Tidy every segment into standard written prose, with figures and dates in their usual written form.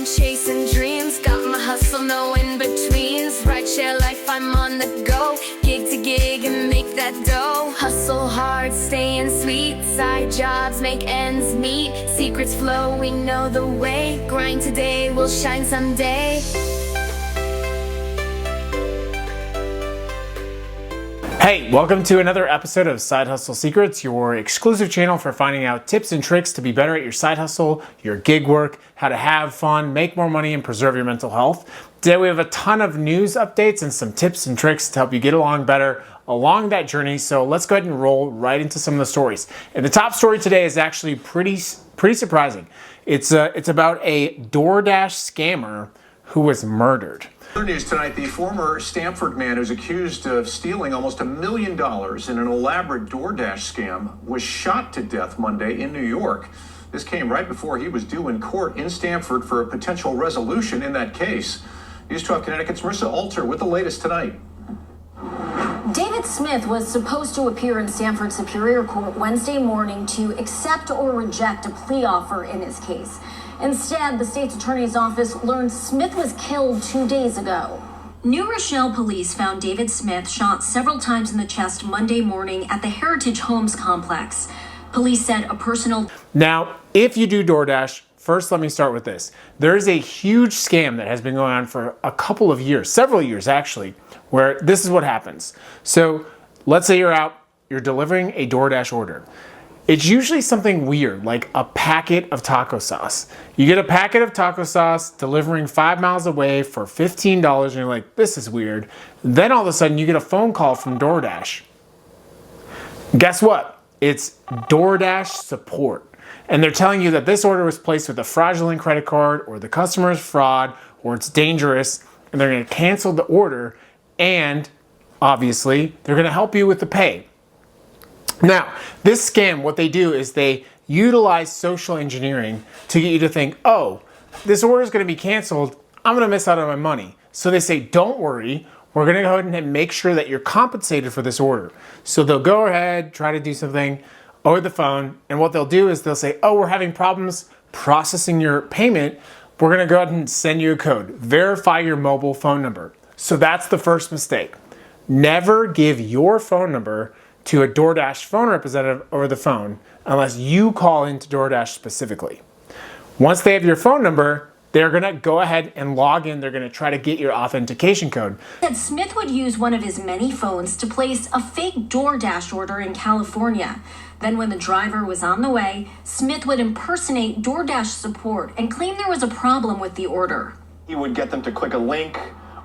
I'm chasing dreams, got my hustle, no in-betweens. Rideshare life, I'm on the go, gig to gig and make that dough. Hustle hard, staying sweet, side jobs make ends meet. Secrets flow, we know the way, grind today, we'll shine someday. Hey, welcome to another episode of Side Hustle Secrets, your exclusive channel for finding out tips and tricks to be better at your side hustle, your gig work, how to have fun, make more money, and preserve your mental health. Today we have a ton of news updates and some tips and tricks to help you get along better along that journey. So let's go ahead and roll right into some of the stories. And the top story today is actually pretty surprising. It's about a Doordash scammer who was murdered. Other news tonight, the former Stanford man who's accused of stealing almost $1 million in an elaborate Doordash scam was shot to death Monday in New York. This came right before he was due in court in Stanford for a potential resolution in that case. News 12 Connecticut's Marissa Alter with the latest tonight. David Smith was supposed to appear in Stanford Superior Court Wednesday morning to accept or reject a plea offer in his case. Instead, the state's attorney's office learned Smith was killed 2 days ago. New Rochelle police found David Smith shot several times in the chest Monday morning at the Heritage Homes complex. Police said a personal... Now, if you do Doordash, first let me start with this. There is a huge scam that has been going on for a couple of years, several years actually, where this is what happens. So let's say you're delivering a Doordash order. It's usually something weird, like a packet of taco sauce. You get a packet of taco sauce delivering 5 miles away for $15 and you're like, this is weird. Then all of a sudden you get a phone call from Doordash. Guess what? It's Doordash support. And they're telling you that this order was placed with a fraudulent credit card or the customer is fraud or it's dangerous and they're gonna cancel the order and obviously they're gonna help you with the pay. Now, this scam, what they do is they utilize social engineering to get you to think, oh, this order is going to be canceled. I'm going to miss out on my money. So they say, don't worry. We're going to go ahead and make sure that you're compensated for this order. So they'll go ahead, try to do something over the phone. And what they'll do is they'll say, oh, we're having problems processing your payment. We're going to go ahead and send you a code. Verify your mobile phone number. So that's the first mistake. Never give your phone number to a Doordash phone representative over the phone unless you call into Doordash specifically. Once they have your phone number, they're gonna go ahead and log in. They're gonna try to get your authentication code. Said Smith would use one of his many phones to place a fake Doordash order in California. Then when the driver was on the way, Smith would impersonate Doordash support and claim there was a problem with the order. He would get them to click a link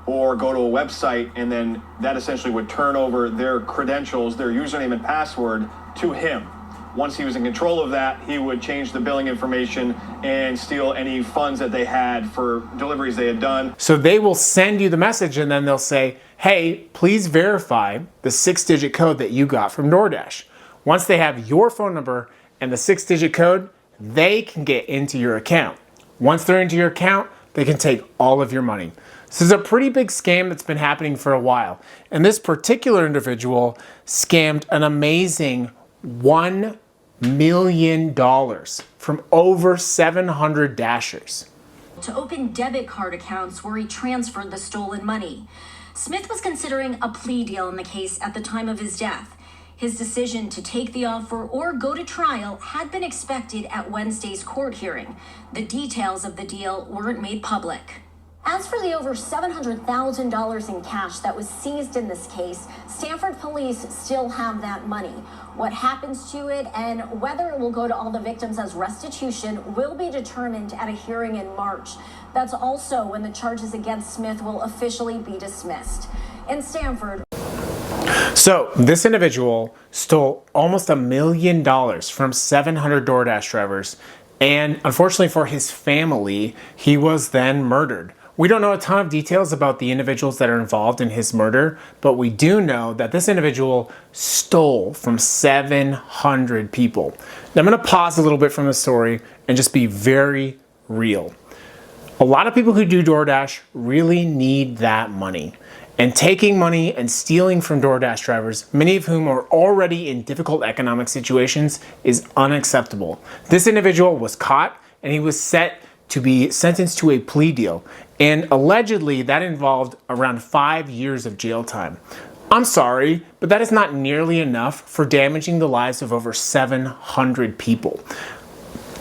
or go to a website, and then that essentially would turn over their credentials, their username and password to him. Once he was in control of that, he would change the billing information and steal any funds that they had for deliveries they had done. So they will send you the message and then they'll say, hey, please verify the 6-digit code that you got from Doordash. Once they have your phone number and the 6-digit code, they can get into your account. Once they're into your account, they can take all of your money. This is a pretty big scam that's been happening for a while. And this particular individual scammed an amazing $1 million from over 700 Dashers. To open debit card accounts where he transferred the stolen money. Smith was considering a plea deal in the case at the time of his death. His decision to take the offer or go to trial had been expected at Wednesday's court hearing. The details of the deal weren't made public. As for the over $700,000 in cash that was seized in this case, Stanford police still have that money. What happens to it and whether it will go to all the victims as restitution will be determined at a hearing in March. That's also when the charges against Smith will officially be dismissed. In Stanford. So this individual stole almost $1 million from 700 Doordash drivers. And unfortunately for his family, he was then murdered. We don't know a ton of details about the individuals that are involved in his murder, but we do know that this individual stole from 700 people. Now I'm gonna pause a little bit from the story and just be very real. A lot of people who do Doordash really need that money. And taking money and stealing from Doordash drivers, many of whom are already in difficult economic situations, is unacceptable. This individual was caught and he was set to be sentenced to a plea deal. And allegedly, that involved around 5 years of jail time. I'm sorry, but that is not nearly enough for damaging the lives of over 700 people.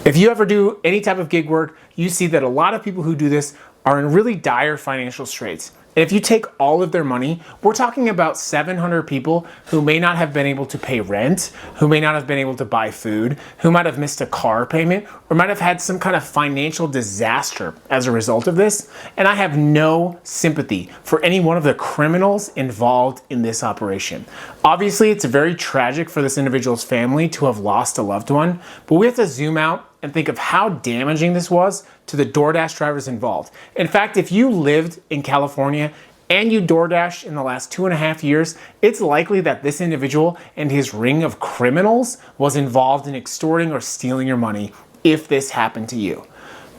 If you ever do any type of gig work, you see that a lot of people who do this are in really dire financial straits. And if you take all of their money, we're talking about 700 people who may not have been able to pay rent, who may not have been able to buy food, who might have missed a car payment, or might have had some kind of financial disaster as a result of this. And I have no sympathy for any one of the criminals involved in this operation. Obviously, it's very tragic for this individual's family to have lost a loved one, but we have to zoom out and think of how damaging this was to the DoorDash drivers involved. In fact, if you lived in California and you DoorDash in the last 2.5 years, it's likely that this individual and his ring of criminals was involved in extorting or stealing your money if this happened to you.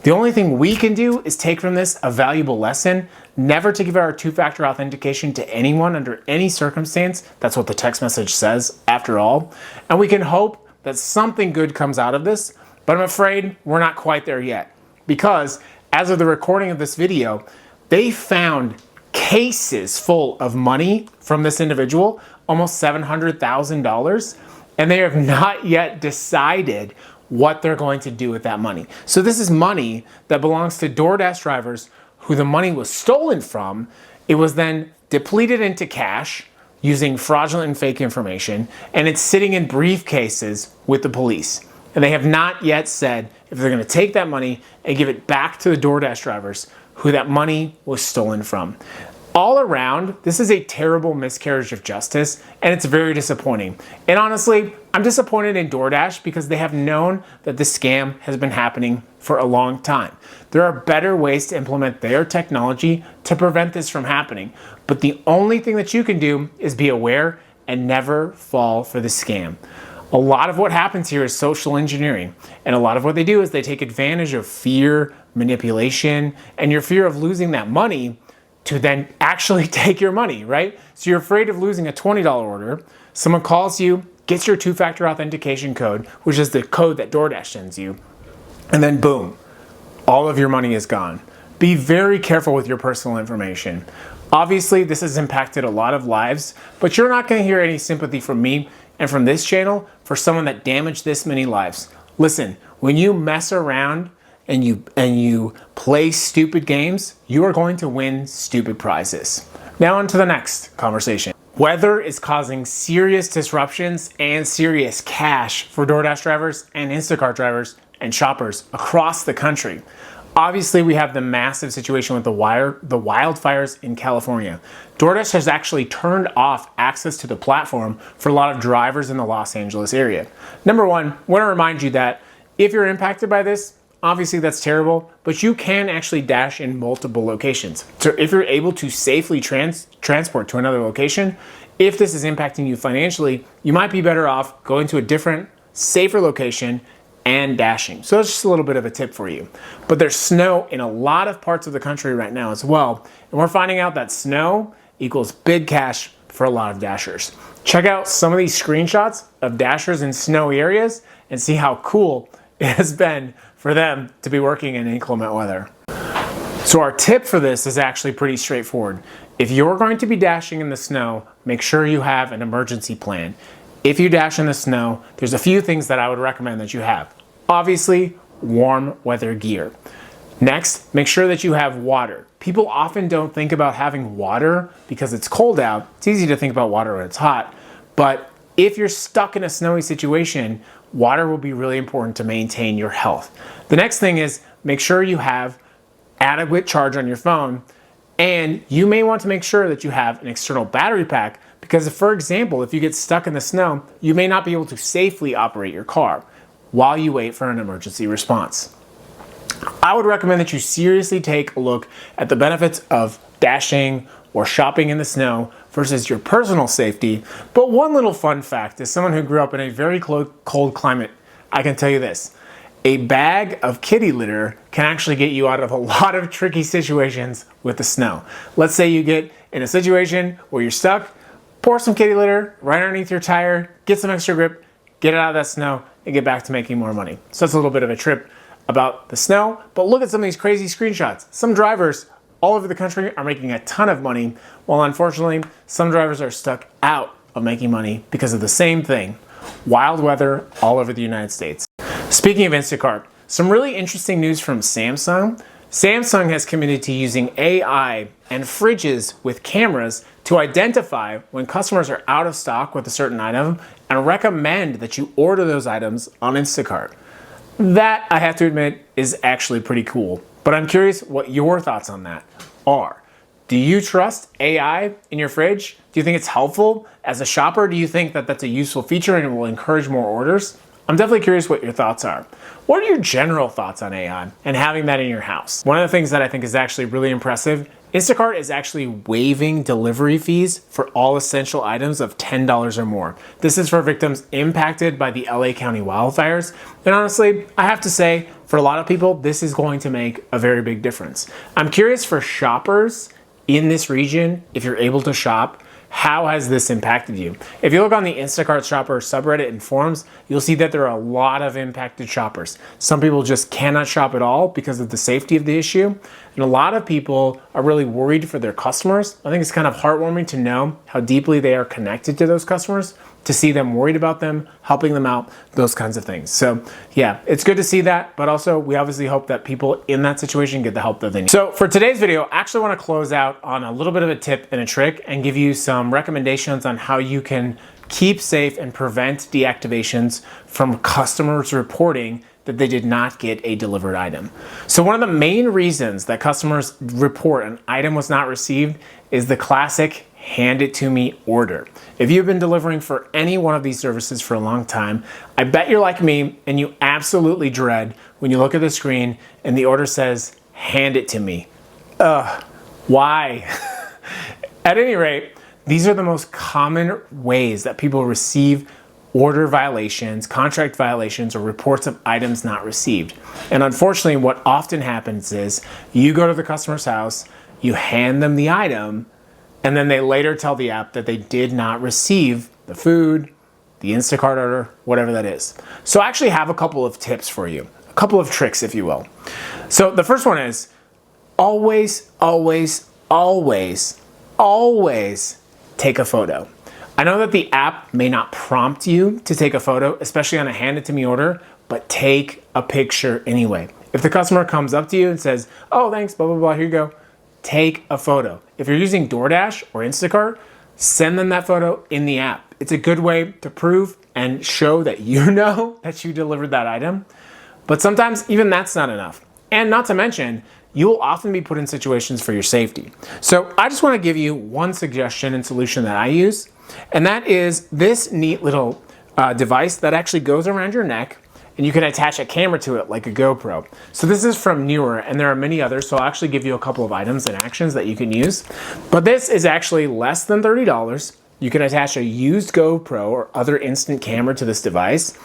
The only thing we can do is take from this a valuable lesson, never to give our two-factor authentication to anyone under any circumstance. That's what the text message says, after all. And we can hope that something good comes out of this, but I'm afraid we're not quite there yet. Because as of the recording of this video, they found cases full of money from this individual, almost $700,000, and they have not yet decided what they're going to do with that money. So this is money that belongs to DoorDash drivers who the money was stolen from. It was then depleted into cash using fraudulent and fake information, and it's sitting in briefcases with the police. And they have not yet said if they're going to take that money and give it back to the DoorDash drivers who that money was stolen from. All around, this is a terrible miscarriage of justice, and it's very disappointing. And honestly, I'm disappointed in DoorDash because they have known that this scam has been happening for a long time. There are better ways to implement their technology to prevent this from happening. But the only thing that you can do is be aware and never fall for the scam. A lot of what happens here is social engineering. And a lot of what they do is they take advantage of fear, manipulation, and your fear of losing that money to then actually take your money, right? So you're afraid of losing a $20 order. Someone calls you, gets your two-factor authentication code, which is the code that DoorDash sends you, and then boom, all of your money is gone. Be very careful with your personal information. Obviously, this has impacted a lot of lives, but you're not going to hear any sympathy from me and from this channel for someone that damaged this many lives. Listen, when you mess around and you play stupid games, you are going to win stupid prizes. Now on to the next conversation. Weather is causing serious disruptions and serious cash for DoorDash drivers and Instacart drivers and shoppers across the country. Obviously, we have the massive situation with the wildfires in California. DoorDash has actually turned off access to the platform for a lot of drivers in the Los Angeles area. Number one, I want to remind you that if you're impacted by this, obviously that's terrible, but you can actually dash in multiple locations. So if you're able to safely transport to another location, if this is impacting you financially, you might be better off going to a different, safer location and dashing. So that's just a little bit of a tip for you. But there's snow in a lot of parts of the country right now as well. And we're finding out that snow equals big cash for a lot of dashers. Check out some of these screenshots of dashers in snowy areas and see how cool it has been for them to be working in inclement weather. So our tip for this is actually pretty straightforward. If you're going to be dashing in the snow, make sure you have an emergency plan. If you dash in the snow, there's a few things that I would recommend that you have. Obviously, warm weather gear. Next, make sure that you have water. People often don't think about having water because it's cold out. It's easy to think about water when it's hot, but if you're stuck in a snowy situation, water will be really important to maintain your health. The next thing is make sure you have adequate charge on your phone, and you may want to make sure that you have an external battery pack because if, for example, if you get stuck in the snow, you may not be able to safely operate your car while you wait for an emergency response. I would recommend that you seriously take a look at the benefits of dashing or shopping in the snow versus your personal safety. But one little fun fact, as someone who grew up in a very cold climate, I can tell you this. A bag of kitty litter can actually get you out of a lot of tricky situations with the snow. Let's say you get in a situation where you're stuck, pour some kitty litter right underneath your tire, get some extra grip, get it out of that snow, and get back to making more money. So that's a little bit of a about the snow, but look at some of these crazy screenshots. Some drivers all over the country are making a ton of money, while unfortunately, some drivers are stuck out of making money because of the same thing. Wild weather all over the United States. Speaking of Instacart, some really interesting news from Samsung. Samsung has committed to using AI and fridges with cameras to identify when customers are out of stock with a certain item and recommend that you order those items on Instacart. That, I have to admit, is actually pretty cool. But I'm curious what your thoughts on that are. Do you trust AI in your fridge? Do you think it's helpful? As a shopper, do you think that that's a useful feature and it will encourage more orders? I'm definitely curious what your thoughts are. What are your general thoughts on AI and having that in your house? One of the things that I think is actually really impressive, Instacart is actually waiving delivery fees for all essential items of $10 or more. This is for victims impacted by the LA County wildfires. And honestly, I have to say, for a lot of people, this is going to make a very big difference. I'm curious for shoppers in this region, if you're able to shop, how has this impacted you? If you look on the Instacart shopper subreddit and forums, you'll see that there are a lot of impacted shoppers. Some people just cannot shop at all because of the safety of the issue. And a lot of people are really worried for their customers. I think it's kind of heartwarming to know how deeply they are connected to those customers, to see them worried about them, helping them out, those kinds of things. So yeah, it's good to see that, but also we obviously hope that people in that situation get the help that they need. So for today's video, I actually want to close out on a little bit of a tip and a trick and give you some recommendations on how you can keep safe and prevent deactivations from customers reporting that they did not get a delivered item. So one of the main reasons that customers report an item was not received is the classic hand it to me order. If you've been delivering for any one of these services for a long time, I bet you're like me and you absolutely dread when you look at the screen and the order says, hand it to me. Why? At any rate, these are the most common ways that people receive order violations, contract violations, or reports of items not received. And unfortunately, what often happens is you go to the customer's house, you hand them the item, and then they later tell the app that they did not receive the food, the Instacart order, whatever that is. So I actually have a couple of tips for you, a couple of tricks, if you will. So the first one is always, always, always, always take a photo. I know that the app may not prompt you to take a photo, especially on a hand it to me order, but take a picture anyway. If the customer comes up to you and says, oh, thanks, blah, blah, blah, here you go, take a photo. If you're using Doordash or Instacart, send them that photo in the app. It's a good way to prove and show that you know that you delivered that item. But sometimes even that's not enough. And not to mention, you will often be put in situations for your safety. So I just want to give you one suggestion and solution that I use, and that is this neat little device that actually goes around your neck, and you can attach a camera to it like a GoPro. So this is from Newer, and there are many others, so I'll actually give you a couple of items and actions that you can use. But this is actually less than $30. You can attach a used GoPro or other instant camera to this device,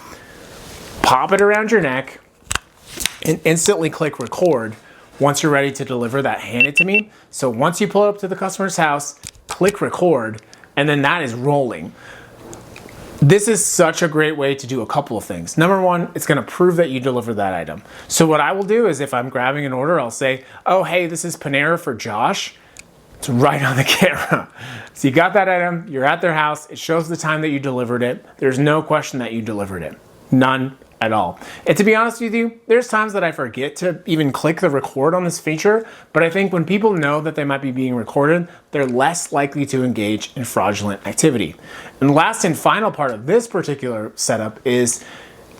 pop it around your neck, and instantly click record once you're ready to deliver that hand it to me. So once you pull it up to the customer's house, click record, and then that is rolling. This is such a great way to do a couple of things. Number one, it's gonna prove that you delivered that item. So what I will do is if I'm grabbing an order, I'll say, oh, hey, this is Panera for Josh. It's right on the camera. So you got that item, you're at their house, it shows the time that you delivered it. There's no question that you delivered it. None at all. And to be honest with you, there's times that I forget to even click the record on this feature, but I think when people know that they might be being recorded, they're less likely to engage in fraudulent activity. And the last and final part of this particular setup is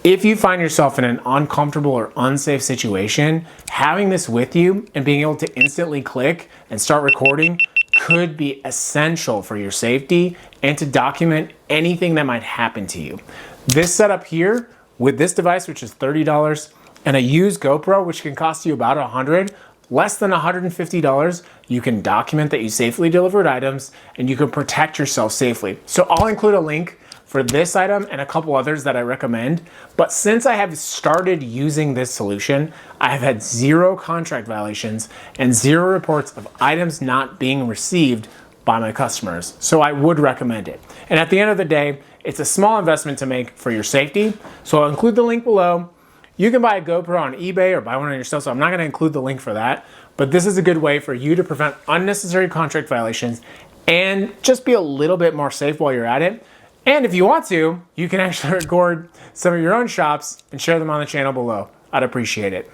if you find yourself in an uncomfortable or unsafe situation, having this with you and being able to instantly click and start recording could be essential for your safety and to document anything that might happen to you. This setup here with this device, which is $30, and a used GoPro, which can cost you about $100, less than $150, you can document that you safely delivered items and you can protect yourself safely. So I'll include a link for this item and a couple others that I recommend. But since I have started using this solution, I have had 0 contract violations and 0 reports of items not being received by my customers. So I would recommend it. And at the end of the day, it's a small investment to make for your safety. So I'll include the link below. You can buy a GoPro on eBay or buy one on yourself, so I'm not going to include the link for that. But this is a good way for you to prevent unnecessary contract violations and just be a little bit more safe while you're at it. And if you want to, you can actually record some of your own shops and share them on the channel below. I'd appreciate it.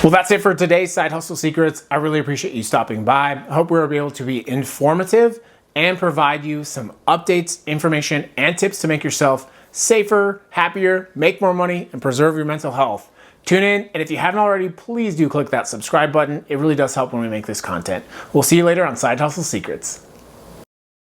Well, that's it for today's Side Hustle Secrets. I really appreciate you stopping by. I hope we were able to be informative and provide you some updates, information, and tips to make yourself safer, happier, make more money, and preserve your mental health. Tune in, and if you haven't already, please do click that subscribe button. It really does help when we make this content. We'll see you later on Side Hustle Secrets.